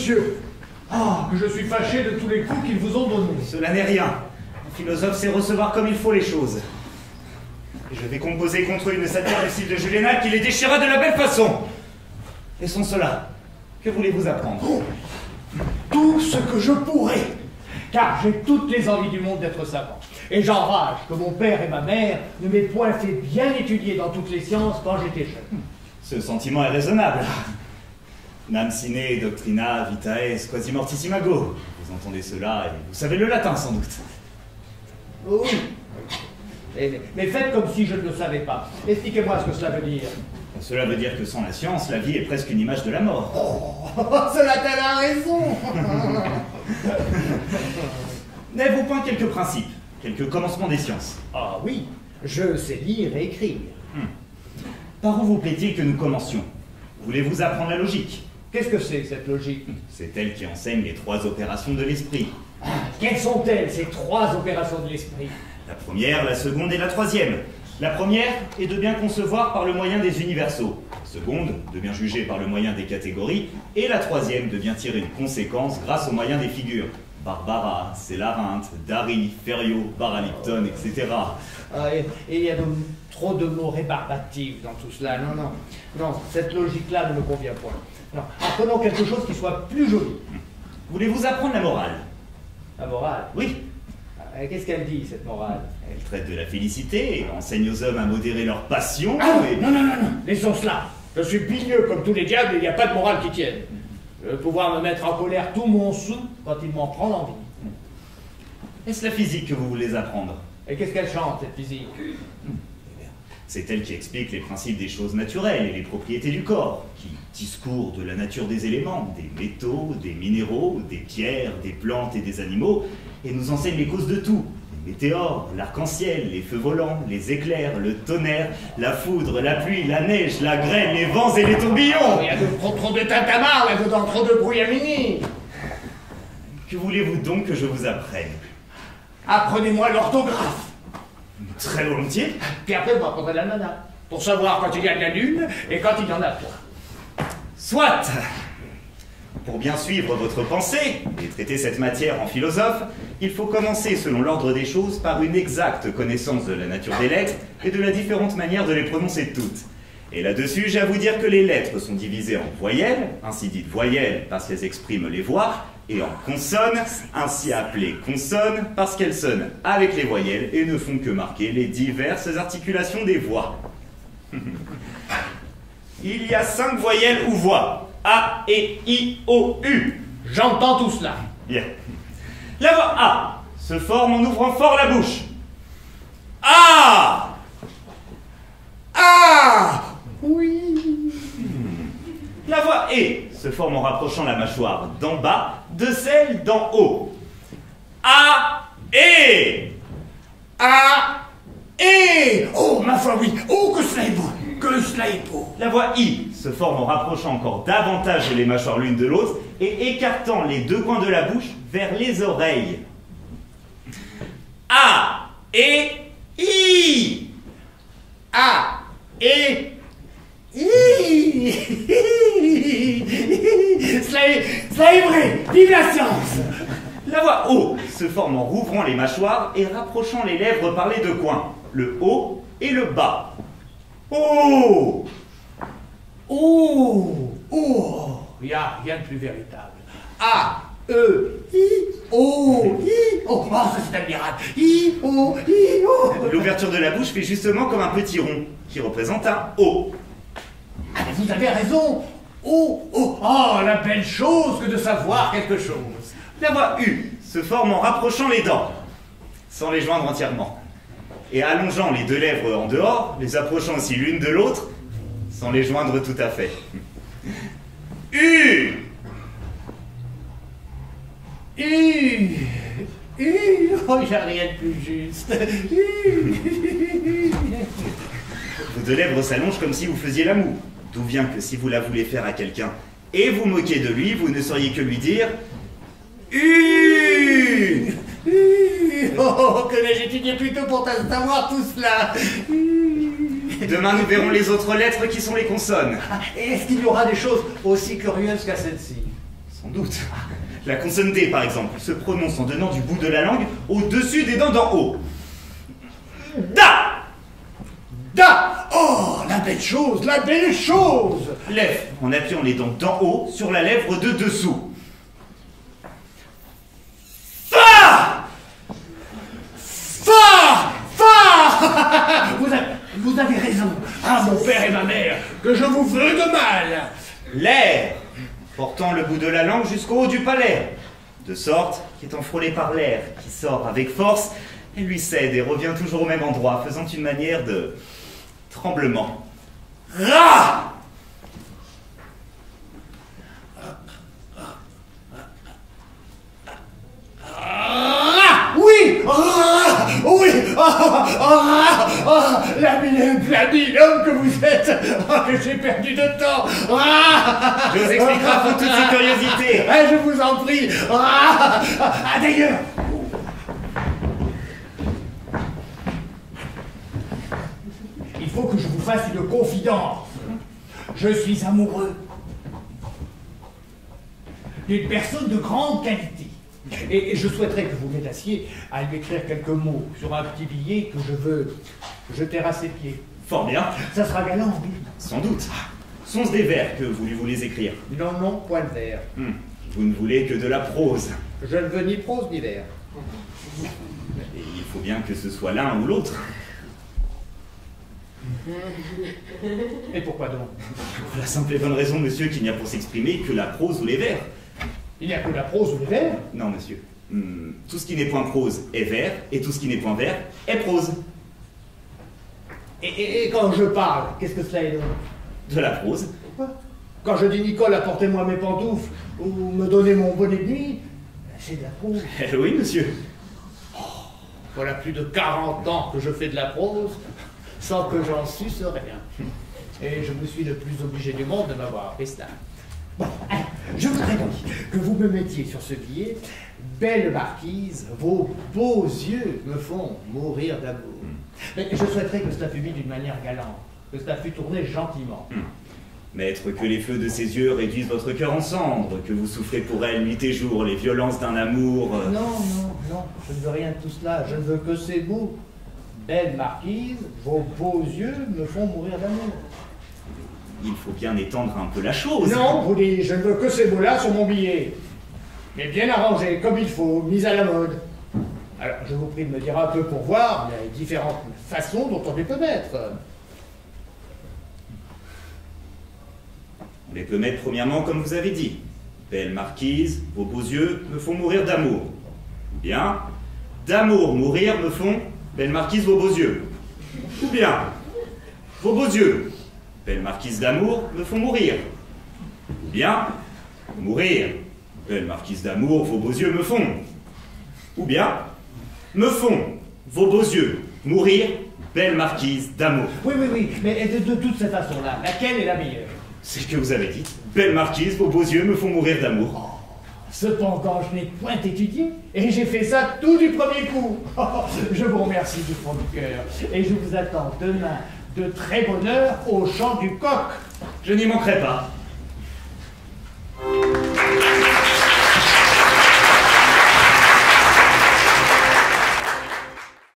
monsieur. Ah, que je suis fâché de tous les coups qu'ils vous ont donnés. Cela n'est rien. Un philosophe sait recevoir comme il faut les choses. Et je vais composer contre eux une satire du style de Julénal qui les déchira de la belle façon. Laissons cela. Que voulez-vous apprendre? Oh, tout ce que je pourrais, car j'ai toutes les envies du monde d'être savant. Et j'enrage que mon père et ma mère ne m'aient point fait bien étudier dans toutes les sciences quand j'étais jeune. Ce sentiment est raisonnable. Nam sine doctrina vitae quasi mortis imago. Vous entendez cela et vous savez le latin sans doute. Oui. Mais faites comme si je ne le savais pas. Expliquez-moi ce que cela veut dire. Cela veut dire que sans la science, la vie est presque une image de la mort. Oh, cela t'a raison. N'avez-vous point quelques principes, quelques commencements des sciences? Ah oui, je sais lire et écrire. Par où vous plaît-il que nous commencions? Voulez-vous apprendre la logique? Qu'est-ce que c'est, cette logique? C'est elle qui enseigne les 3 opérations de l'esprit. Ah, quelles sont-elles, ces 3 opérations de l'esprit? La première, la seconde et la troisième. La première est de bien concevoir par le moyen des universaux. La seconde, de bien juger par le moyen des catégories. Et la troisième, de bien tirer une conséquence grâce au moyen des figures. Barbara, Célarinthe, Dari, Ferriot, Baralipton, etc. Ah, et il y a trop de mots rébarbatifs dans tout cela. Non, non, non, cette logique-là ne me convient point. Non, apprenons quelque chose qui soit plus joli. Voulez-vous apprendre la morale? La morale? Oui. Qu'est-ce qu'elle dit, cette morale? Elle traite de la félicité et enseigne aux hommes à modérer leurs passions. Ah et... non, non, non, non, laissons cela. Je suis pigneux comme tous les diables et il n'y a pas de morale qui tienne. Je vais pouvoir me mettre en colère tout mon sou quand il m'en prend l'envie. Est-ce la physique que vous voulez apprendre? Et qu'est-ce qu'elle chante, cette physique? C'est elle qui explique les principes des choses naturelles et les propriétés du corps, qui discourt de la nature des éléments, des métaux, des minéraux, des pierres, des plantes et des animaux, et nous enseigne les causes de tout. Les météores, l'arc-en-ciel, les feux volants, les éclairs, le tonnerre, la foudre, la pluie, la neige, la grêle, les vents et les tourbillons. Il y a trop de tintamarre là-dedans, trop de brouillamini. Que voulez-vous donc que je vous apprenne? Apprenez-moi l'orthographe. Très volontiers. Puis après, vous apprendrez l'almanach, pour savoir quand il y a de la lune et quand il y en a point. Soit. Pour bien suivre votre pensée et traiter cette matière en philosophe, il faut commencer selon l'ordre des choses par une exacte connaissance de la nature des lettres et de la différente manière de les prononcer toutes. Et là-dessus, j'ai à vous dire que les lettres sont divisées en voyelles, ainsi dites voyelles parce qu'elles expriment les voix, et en consonnes, ainsi appelées consonnes parce qu'elles sonnent avec les voyelles et ne font que marquer les diverses articulations des voix. Il y a 5 voyelles ou voix. A, E, I, O, U. J'entends tout cela. Bien. La voix A se forme en ouvrant fort la bouche. A. Ah! Oui. La voix E se forme en rapprochant la mâchoire d'en bas de celle d'en haut. A, E. Ah! Et oh, ma foi, oui. Oh, que cela est beau. Que cela est beau. La voix I se forme en rapprochant encore davantage les mâchoires l'une de l'autre et écartant les 2 coins de la bouche vers les oreilles. A, E, I. Ah! Et hi. Cela est vrai. Vive la science. La voix O se forme en rouvrant les mâchoires et rapprochant les lèvres par les 2 coins, le haut et le bas. Oh! Oh! Oh! Il n'y a rien de plus véritable. A, E, I, O, I, O. Oh, ça c'est admirable. I, O, I, O. L'ouverture de la bouche fait justement comme un petit rond, qui représente un O. Ah, mais vous avez raison. Oh, oh, oh, la belle chose que de savoir quelque chose. La voix U se forme en rapprochant les dents, sans les joindre entièrement, et allongeant les 2 lèvres en dehors, les approchant aussi l'une de l'autre, sans les joindre tout à fait. U. Oh, il n'y a rien de plus juste. Vos 2 lèvres s'allongent comme si vous faisiez l'amour, d'où vient que si vous la voulez faire à quelqu'un et vous moquez de lui, vous ne sauriez que lui dire Oh, que l'ai-je étudié plus tôt pour savoir tout cela. Demain, nous verrons les autres lettres qui sont les consonnes. Et est-ce qu'il y aura des choses aussi curieuses qu'à celle-ci? Sans doute. La consonne D, par exemple, se prononce en donnant du bout de la langue au-dessus des dents d'en haut. Da! Da! Oh, la belle chose, la belle chose! Lève, en appuyant les dents d'en haut sur la lèvre de dessous. Fa! Fa! Fa! Vous avez raison. Ah, mon père et ma mère, que je vous veux de mal. L'air, portant le bout de la langue jusqu'au haut du palais, de sorte qu'étant frôlé par l'air qui sort avec force, elle lui cède et revient toujours au même endroit, faisant une manière de tremblement. Ra! Oui! Oui! L'habile homme que vous êtes! Que j'ai perdu de temps! Je vous expliquerai à vous toutes ces curiosités. Je vous en prie! D'ailleurs! Il faut que je vous fasse une confidence. Je suis amoureux d'une personne de grande qualité. Et je souhaiterais que vous m'aidassiez à lui écrire quelques mots sur un petit billet que je veux jeter à ses pieds. Fort bien. Ça sera galant, oui. Sans doute. Sont-ce des vers que voulez-vous les écrire? Non, non, point de vers. Vous ne voulez que de la prose. Je ne veux ni prose ni vers. Et il faut bien que ce soit l'un ou l'autre. Et pourquoi donc? Pour la simple et bonne raison, monsieur, qu'il n'y a pour s'exprimer que la prose ou les vers. Il n'y a que la prose ou les vers? Non, monsieur. Tout ce qui n'est point prose est vers, et tout ce qui n'est point vers est prose. Et quand je parle, qu'est-ce que cela est donc? De la prose. Pourquoi? Quand je dis Nicole, apportez-moi mes pantoufles, ou me donnez mon bonnet de nuit, c'est de la prose. Oui, monsieur. Voilà plus de 40 ans que je fais de la prose, sans que j'en suce rien. Et je me suis le plus obligé du monde de m'avoir appris cela. Bon, alors, je voudrais donc que vous me mettiez sur ce billet « Belle marquise, vos beaux yeux me font mourir d'amour ». Mais je souhaiterais que cela fût mis d'une manière galante, que cela fût tourné gentiment. Maître, que les feux de ses yeux réduisent votre cœur en cendres, que vous souffrez pour elle nuit et jour, les violences d'un amour... Non, non, non, je ne veux rien de tout cela, je ne veux que ces mots. « Belle marquise, vos beaux yeux me font mourir d'amour ». Il faut bien étendre un peu la chose. Non, vous dites, je ne veux que ces mots-là sur mon billet. Mais bien arrangés, comme il faut, mis à la mode. Alors, je vous prie de me dire un peu pour voir les différentes façons dont on les peut mettre. On les peut mettre premièrement comme vous avez dit. Belle marquise, vos beaux yeux me font mourir d'amour. Ou bien, d'amour mourir me font, belle marquise, vos beaux yeux. Ou bien, vos beaux yeux, belle marquise d'amour, me font mourir. Ou bien, mourir, belle marquise d'amour, vos beaux yeux me font. Ou bien, me font, vos beaux yeux, mourir, belle marquise d'amour. Oui, oui, oui, mais de toutes ces façons-là, laquelle est la meilleure? C'est ce que vous avez dit. Belle marquise, vos beaux yeux me font mourir d'amour. Cependant, je n'ai point étudié, et j'ai fait ça tout du premier coup. Je vous remercie du fond du cœur, et je vous attends demain de très bonne heure au chant du coq. Je n'y manquerai pas.